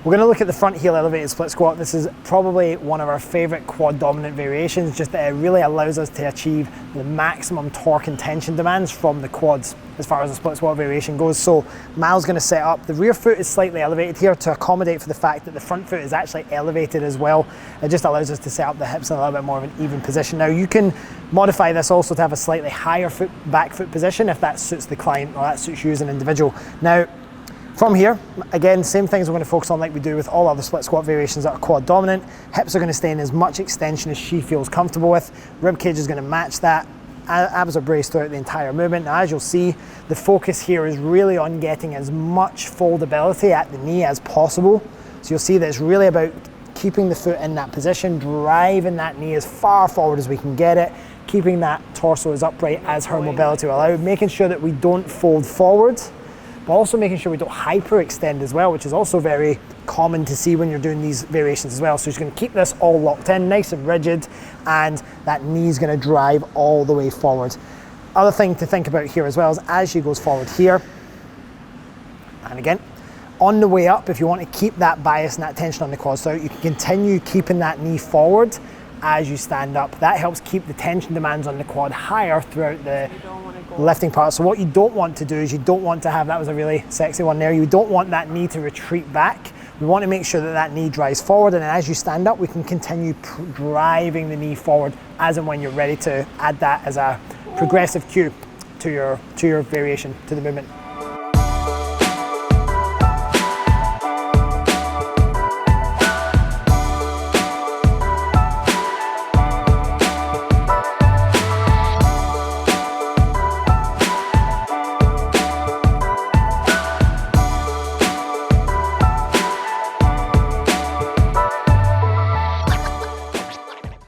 We're going to look at the front heel elevated split squat. This is probably one of our favorite quad dominant variations, just that it really allows us to achieve the maximum torque and tension demands from the quads as far as the split squat variation goes. So Miles going to set up, the rear foot is slightly elevated here to accommodate for the fact that the front foot is actually elevated as well. It just allows us to set up the hips in a little bit more of an even position. Now you can modify this also to have a slightly higher back foot position if that suits the client or that suits you as an individual. Now, from here, again, same things we're going to focus on like we do with all other split squat variations that are quad dominant. Hips are going to stay in as much extension as she feels comfortable with. Rib cage is going to match that. Abs are braced throughout the entire movement. Now, as you'll see, the focus here is really on getting as much foldability at the knee as possible. So you'll see that it's really about keeping the foot in that position, driving that knee as far forward as we can get it, keeping that torso as upright as her mobility will allow, making sure that we don't fold forward, but also making sure we don't hyperextend as well, which is also very common to see when you're doing these variations as well. So you're going to keep this all locked in, nice and rigid, and that knee is going to drive all the way forward. Other thing to think about here as well is as she goes forward here, and again, on the way up, if you want to keep that bias and that tension on the quads so you can continue keeping that knee forward as you stand up. That helps keep the tension demands on the quad higher throughout the lifting part. So what you don't want to do is you don't want to have, that was a really sexy one there, you don't want that knee to retreat back. We want to make sure that that knee drives forward, and as you stand up we can continue driving the knee forward as and when you're ready to add that as a progressive cue to your variation, to the movement.